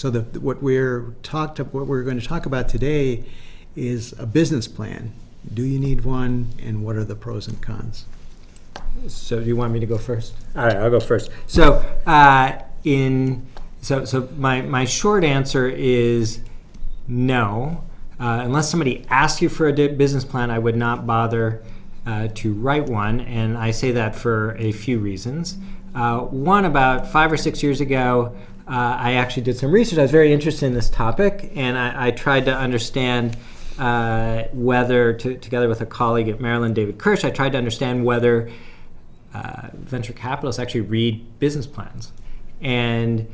So what we're going to talk about today is a business plan. Do you need one, and what are the pros and cons? So do you want me to go first? All right, I'll go first. So my short answer is no. Unless somebody asks you for a business plan, I would not bother to write one, and I say that for a few reasons. One, about 5 or 6 years ago, I actually did some research. I was very interested in this topic, and I tried to understand whether, together with a colleague at Maryland, David Kirsch, I tried to understand whether venture capitalists actually read business plans, and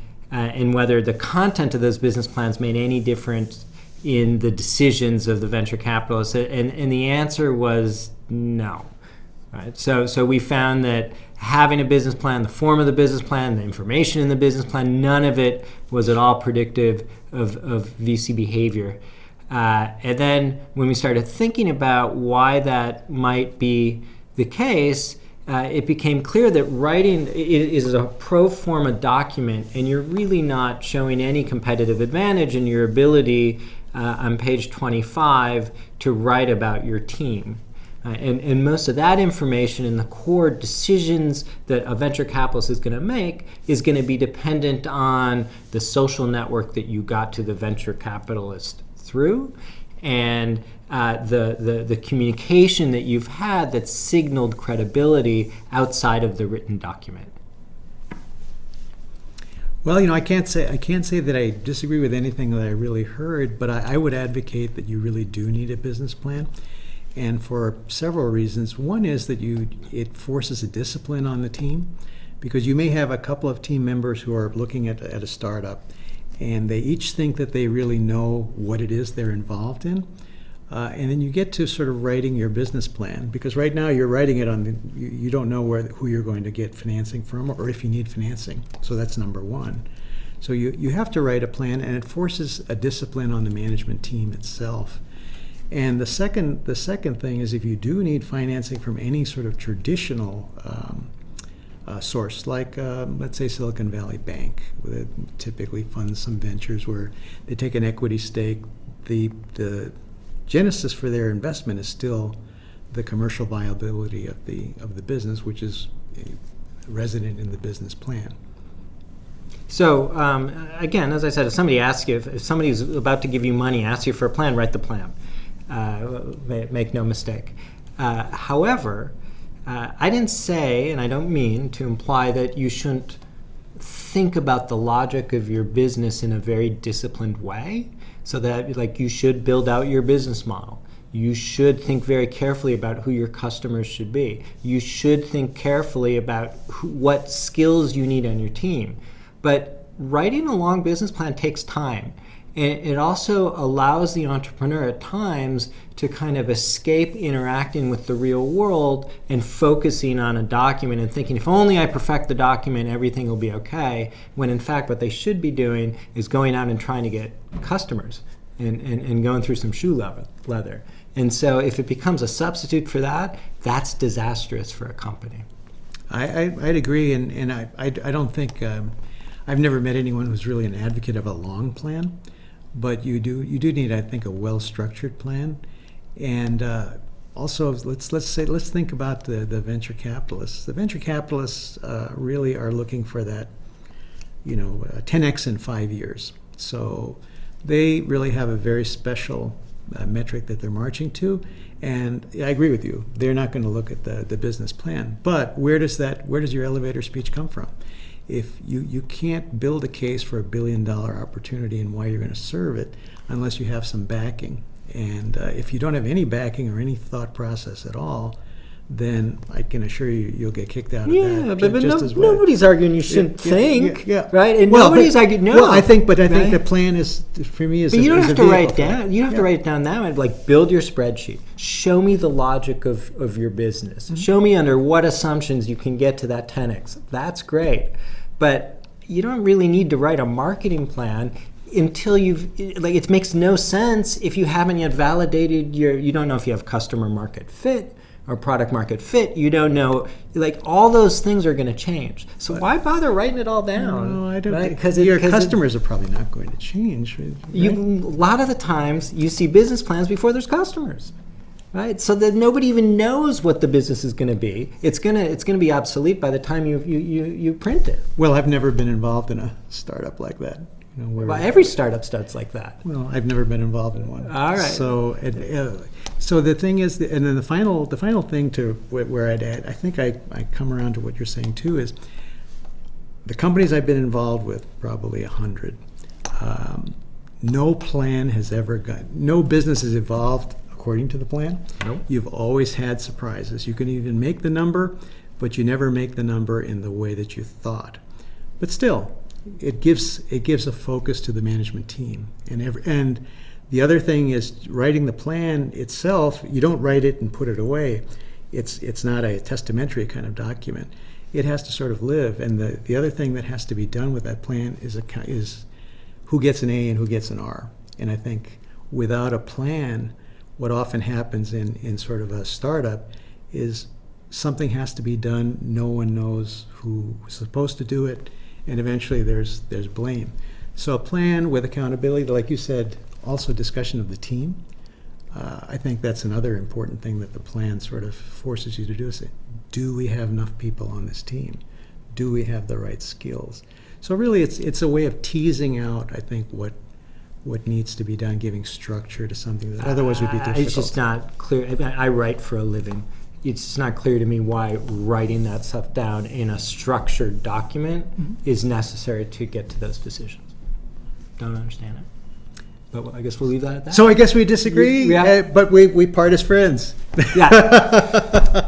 whether the content of those business plans made any difference in the decisions of the venture capitalists. And the answer was no. Right? So we found that having a business plan, the form of the business plan, the information in the business plan, none of it was at all predictive of VC behavior. And then when we started thinking about why that might be the case, it became clear that writing is a pro forma document, and you're really not showing any competitive advantage in your ability on page 25 to write about your team. And most of that information and the core decisions that a venture capitalist is going to make is going to be dependent on the social network that you got to the venture capitalist through, and the communication that you've had that signaled credibility outside of the written document. Well, I can't say that I disagree with anything that I really heard, but I would advocate that you really do need a business plan, and for several reasons. One is that it forces a discipline on the team, because you may have a couple of team members who are looking at a startup, and they each think that they really know what it is they're involved in. And then you get to sort of writing your business plan, because right now you're writing it on you don't know who you're going to get financing from, or if you need financing. So that's number one. So you have to write a plan, and it forces a discipline on the management team itself. And the second thing is, if you do need financing from any sort of traditional source, like let's say Silicon Valley Bank, that typically funds some ventures where they take an equity stake, the genesis for their investment is still the commercial viability of the business, which is resident in the business plan. So again, as I said, if somebody asks you, if somebody's about to give you money, asks you for a plan, write the plan. Make no mistake. However, I didn't say, and I don't mean to imply, that you shouldn't think about the logic of your business in a very disciplined way, so that you should build out your business model. You should think very carefully about who your customers should be. You should think carefully about what skills you need on your team. But writing a long business plan takes time. And it also allows the entrepreneur at times to kind of escape interacting with the real world and focusing on a document and thinking, if only I perfect the document, everything will be okay. When in fact, what they should be doing is going out and trying to get customers and going through some shoe leather. And so if it becomes a substitute for that, that's disastrous for a company. I'd agree, and I don't think, I've never met anyone who's really an advocate of a long plan. But you do need, I think, a well-structured plan, and also let's think about the venture capitalists. The venture capitalists really are looking for that, 10x in 5 years. So they really have a very special metric that they're marching to, and I agree with you. They're not going to look at the business plan. But where does your elevator speech come from? If you can't build a case for $1 billion opportunity and why you're going to serve it unless you have some backing. And if you don't have any backing or any thought process at all, then I can assure you you'll get kicked out of that. But nobody's arguing you shouldn't think, right? And well, nobody's arguing. No, well, I think the plan is, for me, is. But you don't have to write down. You don't have to Yeah. write it down that way. Like, build your spreadsheet. Show me the logic of your business. Mm-hmm. Show me under what assumptions you can get to that 10x. That's great, but you don't really need to write a marketing plan until it makes no sense if you haven't yet validated you don't know if you have customer market fit, or product market fit. You don't know, like all those things are going to change. So why bother writing it all down? No, I don't. Right? Because your customers are probably not going to change. Right? A lot of the times you see business plans before there's customers. Right, so that nobody even knows what the business is going to be. It's gonna be obsolete by the time you print it. Well, I've never been involved in a startup like that. You know, Well, every startup starts like that. Well, I've never been involved in one. All right. So the thing is, and then the final thing to where I'd add, I think I come around to what you're saying too, is the companies I've been involved with, probably 100. No plan has ever no business has evolved according to the plan. Nope. You've always had surprises. You can even make the number, but you never make the number in the way that you thought. But still, it gives a focus to the management team. And the other thing is, writing the plan itself, you don't write it and put it away. It's not a testamentary kind of document. It has to sort of live. And the other thing that has to be done with that plan is who gets an A and who gets an R. And I think without a plan, what often happens in sort of a startup is something has to be done. No one knows who's supposed to do it, and eventually there's blame. So a plan with accountability, like you said, also discussion of the team. I think that's another important thing that the plan sort of forces you to do, is say, do we have enough people on this team? Do we have the right skills? So really it's a way of teasing out, I think, what needs to be done, giving structure to something that otherwise would be difficult. It's just not clear. I write for a living. It's just not clear to me why writing that stuff down in a structured document is necessary to get to those decisions. Don't understand it. But I guess we'll leave that at that. So I guess we disagree, Yeah. but we part as friends. Yeah.